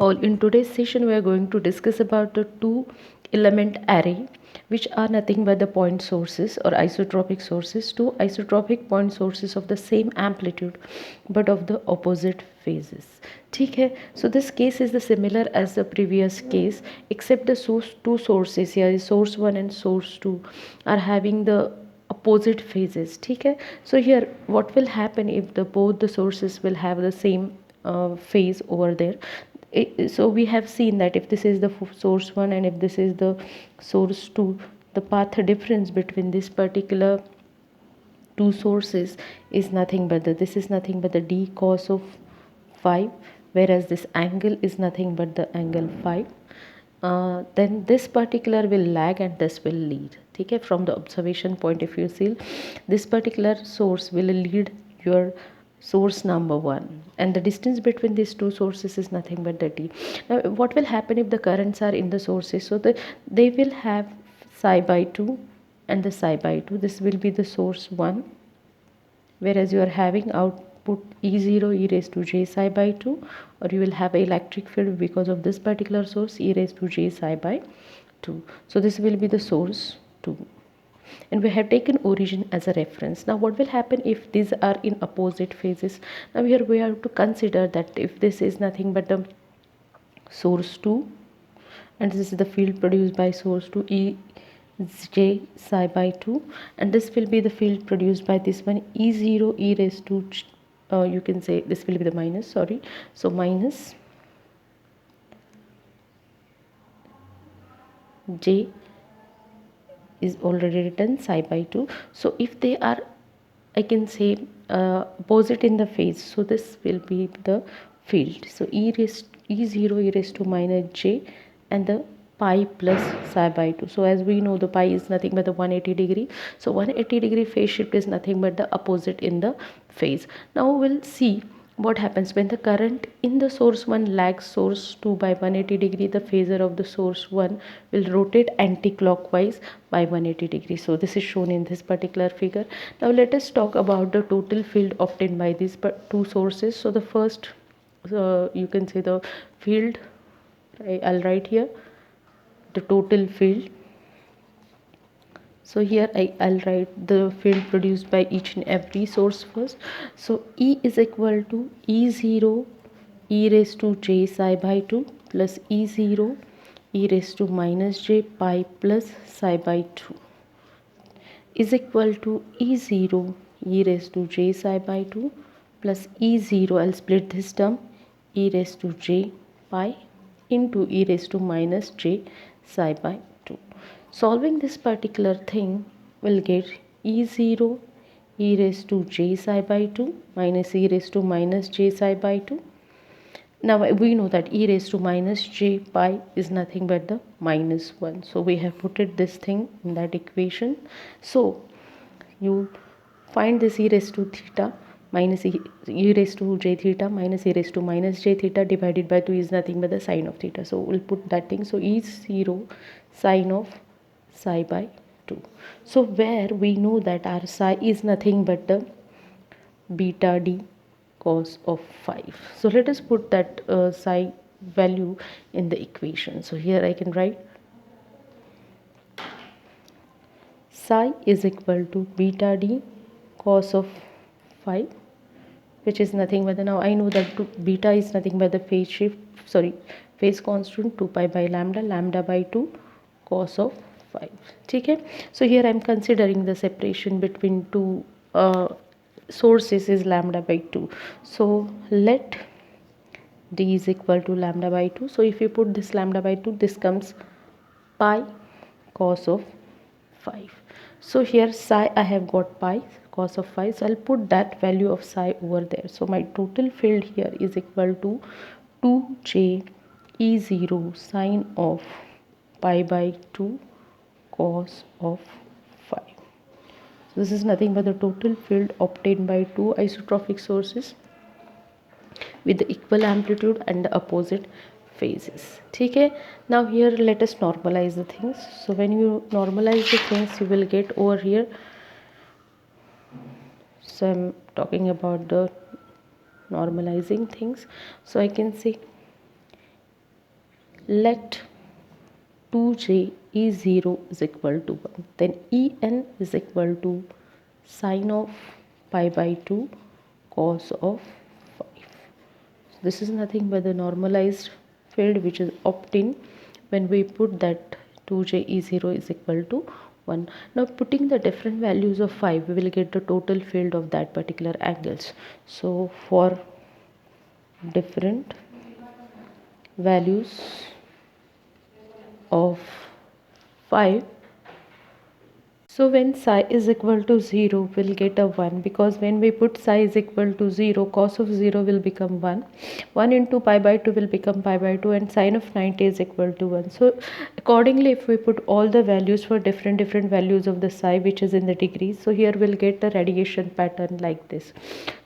all. In today's session we are going to discuss about the two element array, which are nothing but the point sources or isotropic sources, two isotropic point sources of the same amplitude but of the opposite phases. ठीक है. So this case is the similar as the previous case, except the two sources here, source 1 and source 2, are having the opposite phases. ठीक है. So here what will happen if the both the sources will have the same phase over there. So we have seen that if this is the source 1 and if this is the source 2, the path difference between this particular two sources is nothing but this is nothing but the d cos of 5, whereas this angle is nothing but the angle 5. Then this particular will lag and this will lead. Okay, from the observation point if you see, this particular source will lead your source number 1, and the distance between these two sources is nothing but the d. Now what will happen if the currents are in the sources? So they will have psi by 2 and the psi by 2. This will be the source 1, whereas you are having output E0 e raised to j psi by 2, or you will have electric field because of this particular source e raised to j psi by 2. So this will be the source 2, and we have taken origin as a reference. Now what will happen if these are in opposite phases? Now here we have to consider that if this is nothing but the source 2 and this is the field produced by source 2 e j psi by 2, and this will be the field produced by this one e0 e raised to you can say this will be the minus, sorry, so minus j is already written psi by 2. So if they are, I can say, opposite in the phase, so this will be the field. So e0 e raised to minus j and the pi plus psi by 2. So as we know, the pi is nothing but the 180 degree. So 180 degree phase shift is nothing but the opposite in the phase. Now we'll see what happens when the current in the source 1 lags source 2 by 180 degree. The phasor of the source 1 will rotate anti-clockwise by 180 degree. So this is shown in this particular figure. Now let us talk about the total field obtained by these two sources. So the first, you can say the field, I'll write here the total field. So here I'll write the field produced by each and every source first. So E is equal to E0 e raised to j psi by 2 plus E0 e raised to minus j pi plus psi by 2 is equal to E0 e raised to j psi by 2 plus E0, I'll split this term, e raised to j pi into e raised to minus j psi by 2. Solving this particular thing will get E0 e raised to j psi by 2 minus e raised to minus j psi by 2. Now we know that e raised to minus j pi is nothing but the minus 1. So we have put it this thing in that equation. So you find this e raised to theta minus e raised to j theta minus e raised to minus j theta divided by 2 is nothing but the sine of theta. So we'll put that thing. So E0 sine of psi by 2. So where we know that our psi is nothing but the beta d cos of 5. So let us put that psi value in the equation. So here I can write psi is equal to beta d cos of 5, which is nothing but the, now I know that beta is nothing but the phase shift, sorry, phase constant 2 pi by lambda by 2 cos of 5. Okay, so here I am considering the separation between two sources is lambda by 2. So let d is equal to lambda by 2. So if you put this lambda by 2, this comes pi cos of 5. So here psi, I have got pi cos of 5. So I'll put that value of psi over there. So my total field here is equal to 2j E0 sine of pi by 2 cos of 5. So this is nothing but the total field obtained by two isotropic sources with the equal amplitude and the opposite phases. Okay, now here let us normalize the things. So when you normalize the things, you will get over here. So I'm talking about the normalizing things. So I can say let 2j E0 is equal to 1. Then En is equal to sine of pi by 2 cos of 5. This is nothing but the normalized field which is obtained when we put that 2j E0 is equal to 1. Now putting the different values of 5, we will get the total field of that particular angles. So for different values of 5, so when psi is equal to 0, we'll get a 1, because when we put psi is equal to 0, cos of 0 will become 1. 1 into pi by 2 will become pi by 2, and sine of 90 is equal to 1. So accordingly, if we put all the values for different values of the psi which is in the degrees, so here we'll get the radiation pattern like this.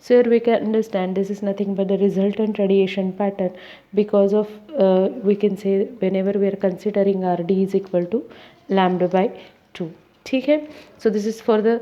So here we can understand this is nothing but the resultant radiation pattern, because of we can say whenever we are considering our d is equal to lambda by 2. ठीक है. So this is for the,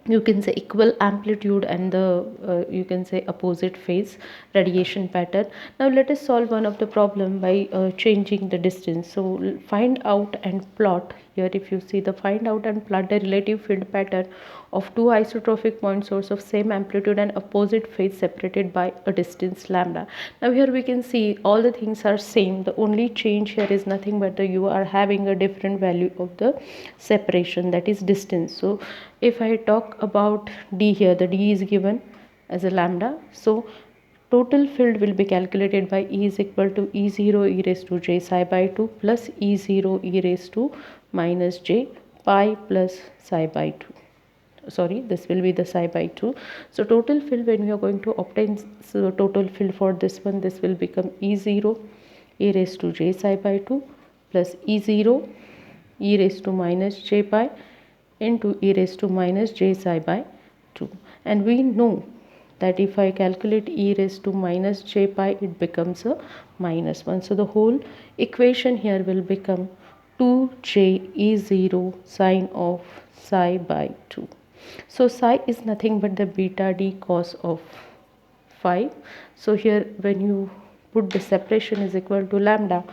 you can say, equal amplitude and the you can say opposite phase radiation pattern. Now let us solve one of the problem by changing the distance. So find out and plot. Here if you see the find out and plot the relative field pattern of two isotropic point source of same amplitude and opposite phase separated by a distance lambda. Now here we can see all the things are same. The only change here is nothing but you are having a different value of the separation, that is distance. So if I talk about d here, the d is given as a lambda. So total field will be calculated by E is equal to E0 e raised to j psi by 2 plus E0 e raised to minus j pi plus psi by 2. Sorry, this will be the psi by 2. So total field, when we are going to obtain so total field for this one, this will become E0 e raised to j psi by 2 plus E0 e raised to minus j pi into e raised to minus j psi by 2. And we know that if I calculate e raised to minus j pi, it becomes a minus 1. So the whole equation here will become 2j E0 sine of psi by 2. So psi is nothing but the beta d cos of 5. So here when you put the separation is equal to lambda,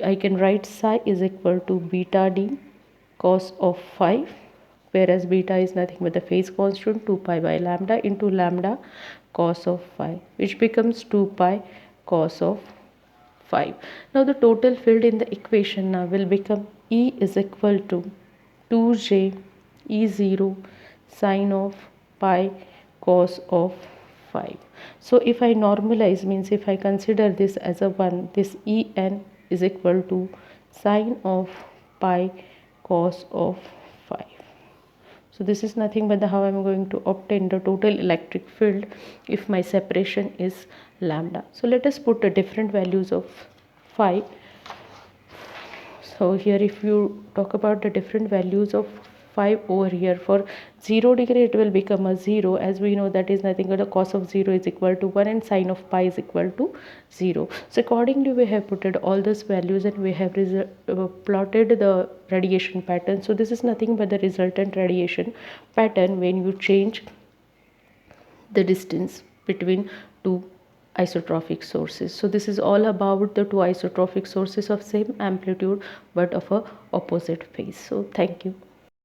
I can write psi is equal to beta d cos of 5, whereas beta is nothing but the phase constant 2 pi by lambda into lambda cos of 5, which becomes 2 pi cos of 5. Now the total field in the equation now will become E is equal to 2j E0 sine of pi cos of 5. So if I normalize, means if I consider this as a 1, this En is equal to sine of pi cos of 5. So this is nothing but how I am going to obtain the total electric field if my separation is lambda. So let us put the different values of 5. So here if you talk about the different values of 5 over here, for 0 degree it will become a 0, as we know that is nothing but the cos of 0 is equal to 1 and sine of pi is equal to 0. So accordingly we have put all those values and we have plotted the radiation pattern. So this is nothing but the resultant radiation pattern when you change the distance between two isotropic sources. So this is all about the two isotropic sources of same amplitude but of a opposite phase. So thank you.